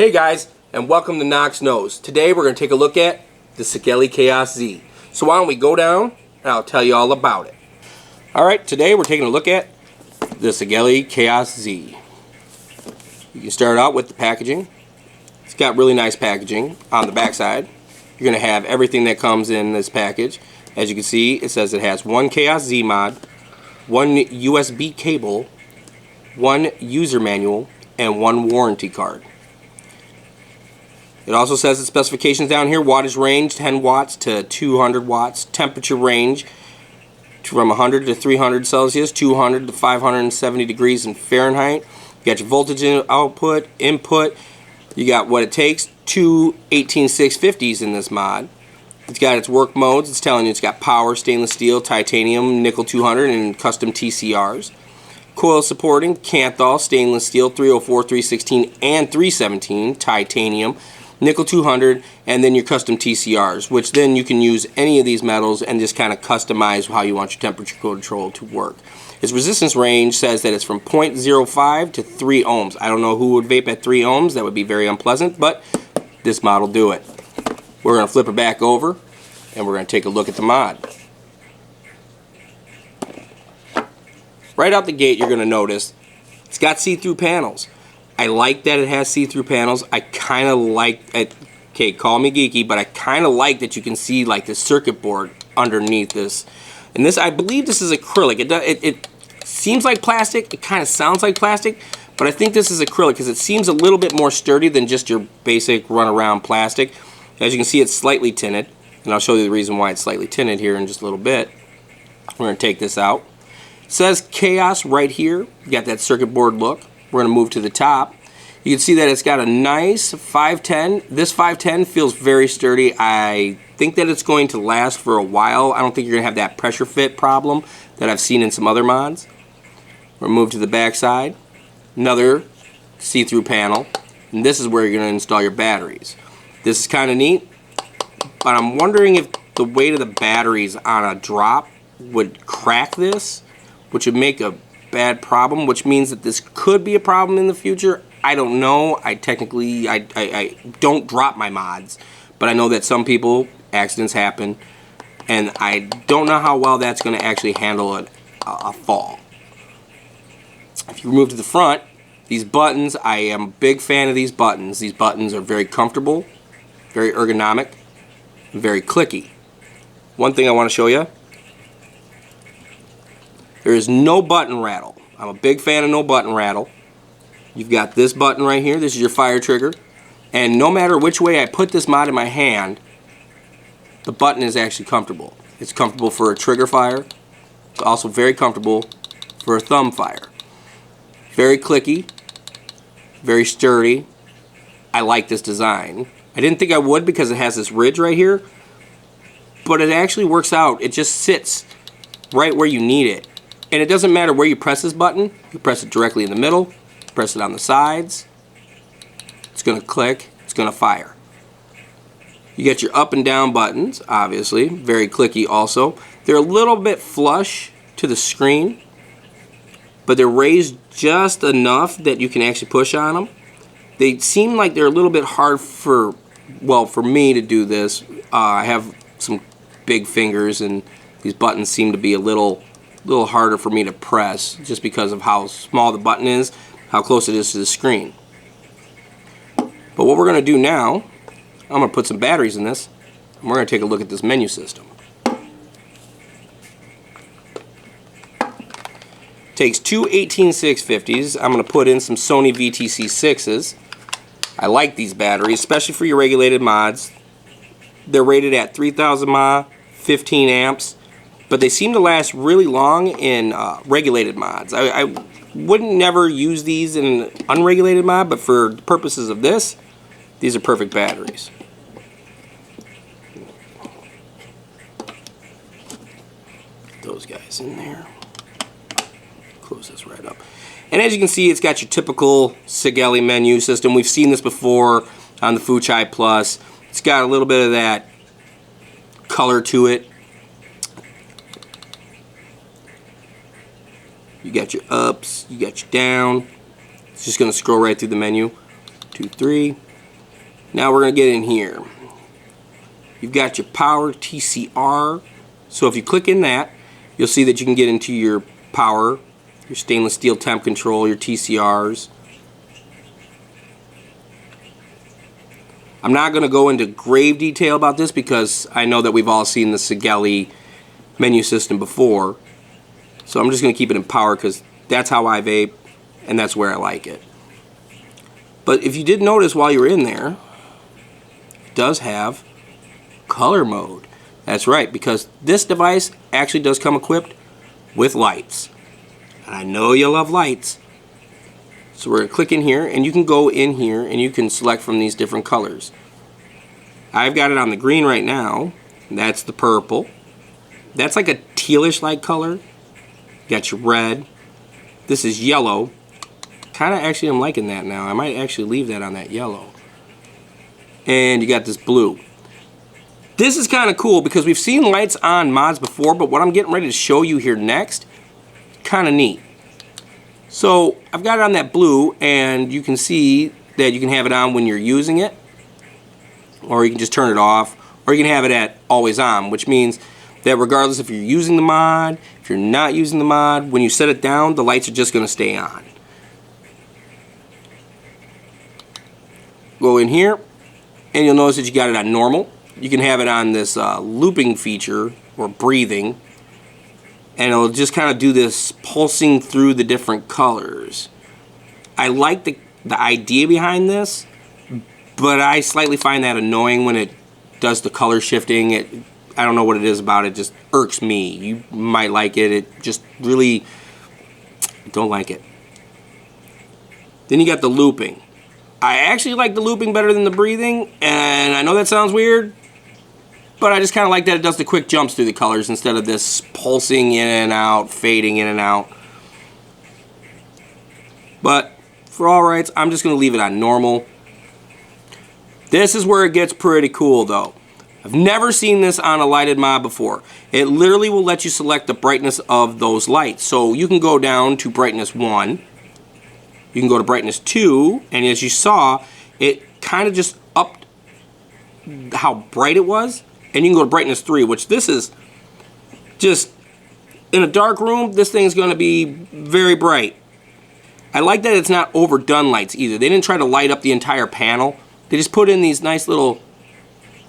Hey guys, and welcome to Knox Knows. Today we're going to take a look at the Sigelei Kaos Z. So why don't we go down and I'll tell you all about it. Alright, today we're taking a look at the Sigelei Kaos Z. You can start out with the packaging. It's got really nice packaging on the back side. You're going to have everything that comes in this package. As you can see, it says it has one Kaos Z mod, one USB cable, one user manual, and one warranty card. It also says the specifications down here: wattage range 10 watts to 200 watts, temperature range from 100 to 300 Celsius, 200 to 570 degrees in Fahrenheit. You got your voltage output, input. You got what it takes, two 18650s in this mod. It's got its work modes. It's telling you it's got power, stainless steel, titanium, nickel 200, and custom TCRs. Coil supporting, Kanthal, stainless steel, 304, 316, and 317, titanium, nickel 200, and then your custom TCRs, which then you can use any of these metals and just kind of customize how you want your temperature control to work. Its resistance range says that it's from 0.05 to 3 ohms. I don't know who would vape at 3 ohms. That would be very unpleasant, but this mod will do it. We're going to flip it back over and we're going to take a look at the mod. Right out the gate, you're going to notice it's got see-through panels. I like that it has see-through panels. I kind of like it. Okay, call me geeky, but I kind of like that you can see like the circuit board underneath this. And this, I believe this is acrylic. It seems like plastic. It kind of sounds like plastic, but I think this is acrylic because it seems a little bit more sturdy than just your basic run-around plastic. As you can see, it's slightly tinted, and I'll show you the reason why it's slightly tinted here in just a little bit. We're going to take this out. It says Kaos right here. You got that circuit board look. We're going to move to the top. You can see that it's got a nice 510. This 510 feels very sturdy. I think that it's going to last for a while. I don't think you're going to have that pressure fit problem that I've seen in some other mods. We're going to move to the back side. Another see-through panel. And this is where you're going to install your batteries. This is kind of neat, but I'm wondering if the weight of the batteries on a drop would crack this, which would make a bad problem, which means that this could be a problem in the future. I don't know. I don't drop my mods, but I know that some people, accidents happen, and I don't know how well that's going to actually handle a fall. If you move to the front, these buttons, I am a big fan of these buttons. These buttons are very comfortable, very ergonomic, and very clicky. One thing I want to show you: there is no button rattle. I'm a big fan of no button rattle. You've got this button right here. This is your fire trigger. And no matter which way I put this mod in my hand, the button is actually comfortable. It's comfortable for a trigger fire. It's also very comfortable for a thumb fire. Very clicky, very sturdy. I like this design. I didn't think I would because it has this ridge right here, but it actually works out. It just sits right where you need it. And it doesn't matter where you press this button. You press it directly in the middle, press it on the sides, it's going to click, it's going to fire. You get your up and down buttons, obviously, very clicky also. They're a little bit flush to the screen, but they're raised just enough that you can actually push on them. They seem like they're a little bit hard for me to do this. I have some big fingers, and these buttons seem to be a little harder for me to press just because of how small the button is, how close it is to the screen. But what we're going to do now, I'm going to put some batteries in this, and we're going to take a look at this menu system. Takes two 18650s. I'm going to put in some Sony VTC6s. I like these batteries, especially for your regulated mods. They're rated at 3000 mAh, 15 amps, but they seem to last really long in regulated mods. I wouldn't never use these in an unregulated mod, but for the purposes of this, these are perfect batteries. Get those guys in there. Close this right up. And as you can see, it's got your typical Sigelei menu system. We've seen this before on the Fuchai Plus. It's got a little bit of that color to it. You got your ups, you got your down. It's just going to scroll right through the menu. 2, 3, Now we're going to get in here. You've got your power TCR. So if you click in that, you'll see that you can get into your power, your stainless steel temp control, your TCRs. I'm not going to go into grave detail about this because I know that we've all seen the Sigelei menu system before. So I'm just going to keep it in power because that's how I vape and that's where I like it. But if you did notice while you were in there, it does have color mode. That's right, because this device actually does come equipped with lights. And I know you love lights. So we're going to click in here, and you can go in here and you can select from these different colors. I've got it on the green right now. That's the purple. That's like a tealish like color. You got your red. This is yellow. Kind of actually I'm liking that now. I might actually leave that on that yellow. And you got this blue. This is kind of cool because we've seen lights on mods before, but what I'm getting ready to show you here next, kind of neat. So I've got it on that blue, and you can see that you can have it on when you're using it, or you can just turn it off, or you can have it at always on, which means that regardless if you're using the mod, if you're not using the mod, when you set it down, the lights are just going to stay on. Go in here, and you'll notice that you got it on normal. You can have it on this looping feature, or breathing, and it'll just kind of do this pulsing through the different colors. I like the idea behind this, but I slightly find that annoying when it does the color shifting. I don't know what it is about it, just irks me. You might like it, it just really, don't like it. Then you got the looping. I actually like the looping better than the breathing, and I know that sounds weird, but I just kind of like that it does the quick jumps through the colors instead of this pulsing in and out, fading in and out. But for all rights, I'm just going to leave it on normal. This is where it gets pretty cool though. I've never seen this on a lighted mod before. It literally will let you select the brightness of those lights. So you can go down to brightness 1. You can go to brightness 2, and as you saw, it kind of just upped how bright it was. And you can go to brightness 3, which this is just, in a dark room, this thing's going to be very bright. I like that it's not overdone lights either. They didn't try to light up the entire panel. They just put in these nice little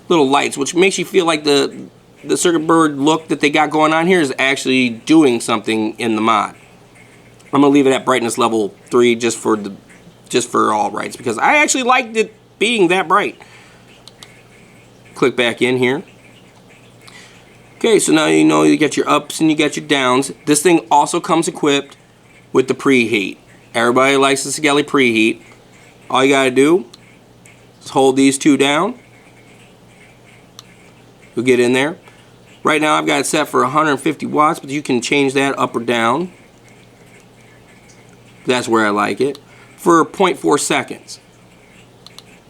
lights, which makes you feel like the circuit board look that they got going on here is actually doing something in the mod. I'm going to leave it at brightness level 3 just for all rights, because I actually liked it being that bright. Click back in here. Okay, so now you know you got your ups and you got your downs. This thing also comes equipped with the preheat. Everybody likes the Sigelei preheat. All you gotta do is hold these two down. You'll get in there. Right now I've got it set for 150 watts, but you can change that up or down. That's where I like it. For 0.4 seconds.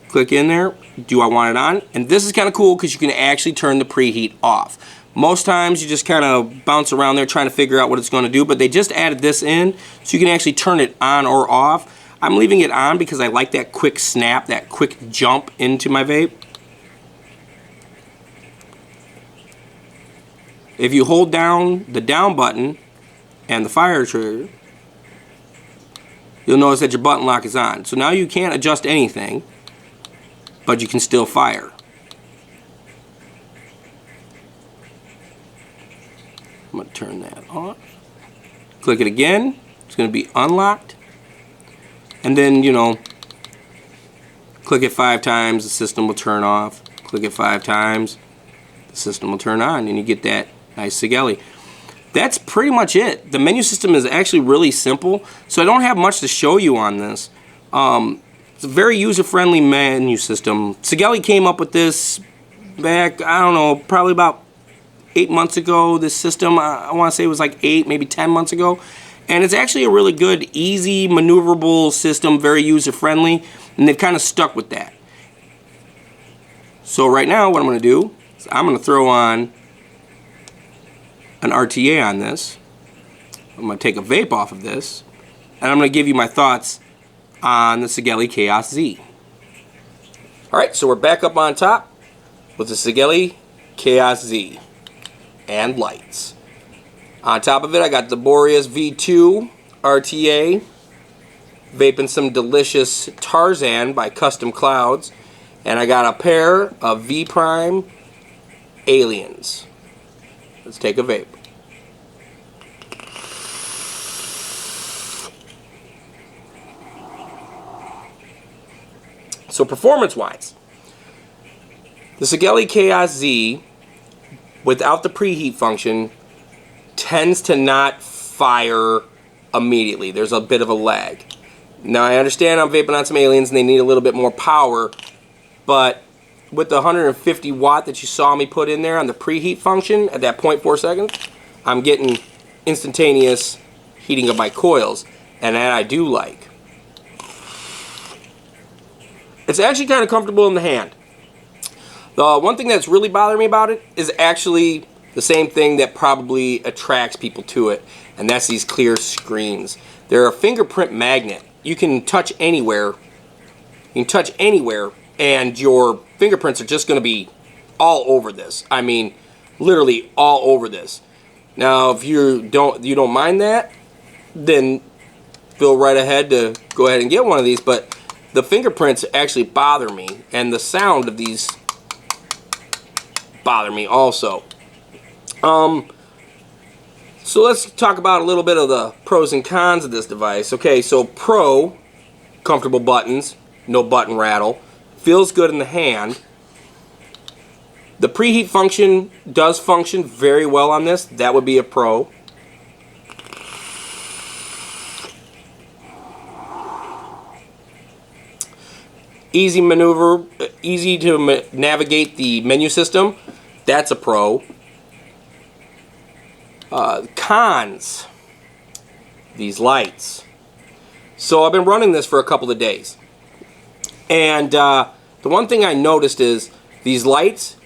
Click in there. Do I want it on? And this is kind of cool because you can actually turn the preheat off. Most times you just kind of bounce around there trying to figure out what it's going to do, but they just added this in so you can actually turn it on or off. I'm leaving it on because I like that quick snap, that quick jump into my vape. If you hold down the down button and the fire trigger, you'll notice that your button lock is on. So now you can't adjust anything, but you can still fire. I'm going to turn that on. Click it again. It's going to be unlocked. And then, you know, click it 5 times, the system will turn off. Click it 5 times, the system will turn on, and you get that nice Sigelei. That's pretty much it. The menu system is actually really simple, so I don't have much to show you on this. It's a very user-friendly menu system. Sigelei came up with this back, I don't know, probably about 8 months ago. This system, I want to say it was like 8, maybe 10 months ago. And it's actually a really good, easy, maneuverable system, very user-friendly, and they've kind of stuck with that. So right now, what I'm going to do is I'm going to throw on an RTA on this. I'm going to take a vape off of this, and I'm going to give you my thoughts on the Sigelei Kaos Z. Alright, so we're back up on top with the Sigelei Kaos Z and lights. On top of it, I got the Boreas V2 RTA, vaping some delicious Tarzan by Custom Clouds, and I got a pair of V Prime Aliens. Let's take a vape. So performance-wise, the Sigelei Kaos Z, without the preheat function, tends to not fire immediately. There's a bit of a lag. Now I understand I'm vaping on some Aliens and they need a little bit more power, but with the 150 watt that you saw me put in there on the preheat function at that 0.4 seconds, I'm getting instantaneous heating of my coils, and that I do like. It's actually kind of comfortable in the hand. The one thing that's really bothering me about it is actually the same thing that probably attracts people to it, and that's these clear screens. They're a fingerprint magnet. You can touch anywhere. You can touch anywhere, and your fingerprints are just going to be all over this. I mean, literally all over this. Now, if you don't mind that, then feel right ahead to go ahead and get one of these. But the fingerprints actually bother me, and the sound of these bother me also. So let's talk about a little bit of the pros and cons of this device. Okay, so pro, comfortable buttons, no button rattle, feels good in the hand. The preheat function does function very well on this. That would be a pro. Easy maneuver, easy to navigate the menu system. That's a pro. Cons. These lights. So I've been running this for a couple of days. And the one thing I noticed is these lights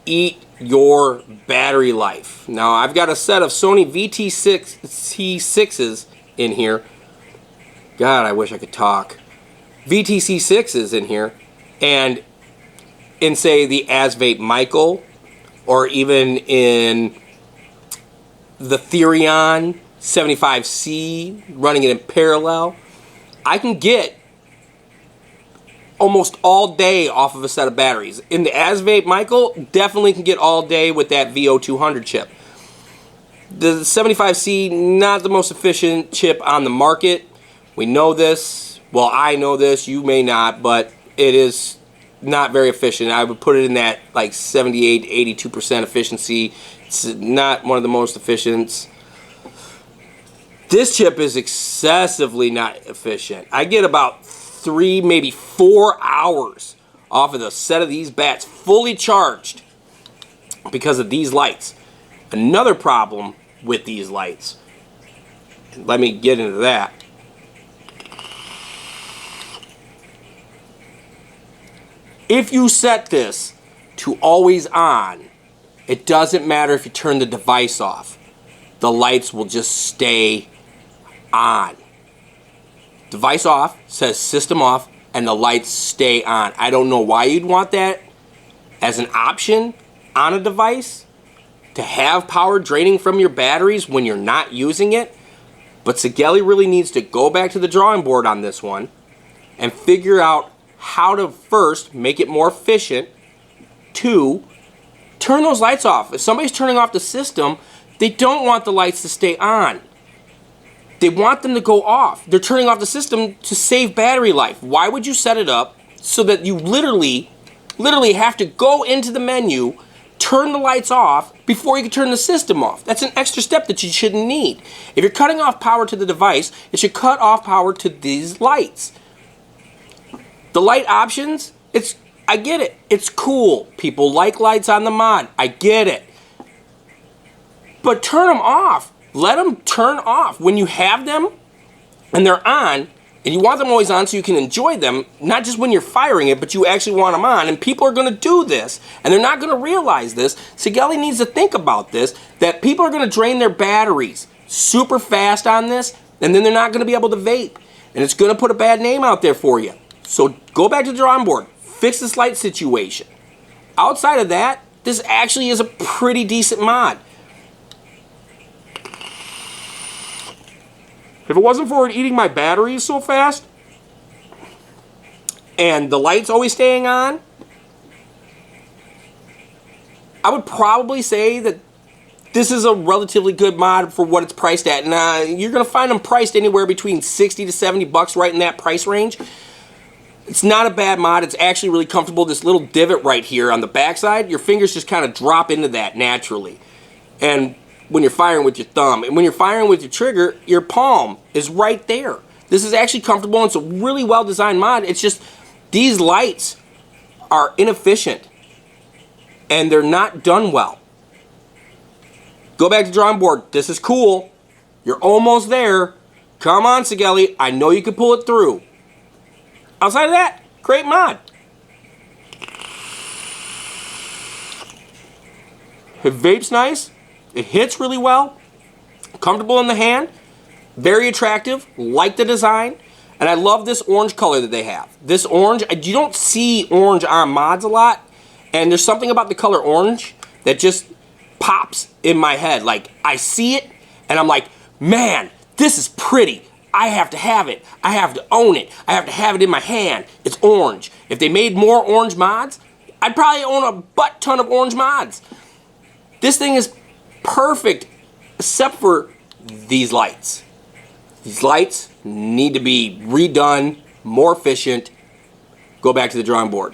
eat your battery life. Now I've got a set of Sony VTC6s in here. God, I wish I could talk. VTC6s in here, and in say the Asvape Michael, or even in the Therion 75C, running it in parallel, I can get almost all day off of a set of batteries. In the Asvape Michael, definitely can get all day with that VO200 chip. The 75C, not the most efficient chip on the market. We know this. Well, I know this, you may not, but it is not very efficient. I would put it in that like 78, 82% efficiency. It's not one of the most efficient. This chip is excessively not efficient. I get about 3, maybe 4 hours off of the set of these bats fully charged because of these lights. Another problem with these lights, let me get into that. If you set this to always on, it doesn't matter if you turn the device off. The lights will just stay on. Device off says system off, and the lights stay on. I don't know why you'd want that as an option on a device, to have power draining from your batteries when you're not using it. But Sigelei really needs to go back to the drawing board on this one and figure out how to first make it more efficient. 2, turn those lights off. If somebody's turning off the system, they don't want the lights to stay on. They want them to go off. They're turning off the system to save battery life. Why would you set it up so that you literally have to go into the menu, turn the lights off before you can turn the system off? That's an extra step that you shouldn't need. If you're cutting off power to the device, it should cut off power to these lights. The light options, I get it. It's cool. People like lights on the mod. I get it. But turn them off. Let them turn off. When you have them and they're on, and you want them always on so you can enjoy them, not just when you're firing it, but you actually want them on, and people are going to do this, and they're not going to realize this. Sigelei needs to think about this, that people are going to drain their batteries super fast on this, and then they're not going to be able to vape. And it's going to put a bad name out there for you. So go back to the drawing board. fix this light situation. Outside of that, this actually is a pretty decent mod. If it wasn't for it eating my batteries so fast, and the lights always staying on, I would probably say that this is a relatively good mod for what it's priced at. Now, you're going to find them priced anywhere between 60 to 70 bucks, right in that price range. It's not a bad mod. It's actually really comfortable. This little divot right here on the backside, your fingers just kind of drop into that naturally. And when you're firing with your thumb, and when you're firing with your trigger, your palm is right there. This is actually comfortable, and it's a really well-designed mod. It's just these lights are inefficient, and they're not done well. Go back to the drawing board. This is cool. You're almost there. Come on, Sigelei. I know you can pull it through. Outside of that, great mod. It vapes nice. It hits really well. Comfortable in the hand. Very attractive. Like the design. And I love this orange color that they have. This orange, you don't see orange on mods a lot. And there's something about the color orange that just pops in my head. Like, I see it, and I'm like, man, this is pretty. I have to have it. I have to own it. I have to have it in my hand. It's orange. If they made more orange mods, I'd probably own a butt ton of orange mods. This thing is perfect, except for these lights. These lights need to be redone, more efficient. Go back to the drawing board.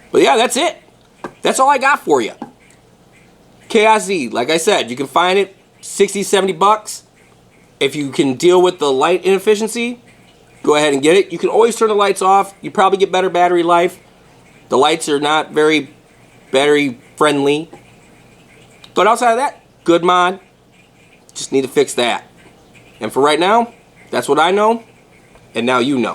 But yeah, that's it. That's all I got for you. Kaos Z, like I said, you can find it 60, 70 bucks. If you can deal with the light inefficiency, go ahead and get it. You can always turn the lights off. You probably get better battery life. The lights are not very battery friendly. But outside of that, good mod. Just need to fix that. And for right now, that's what I know. And now you know.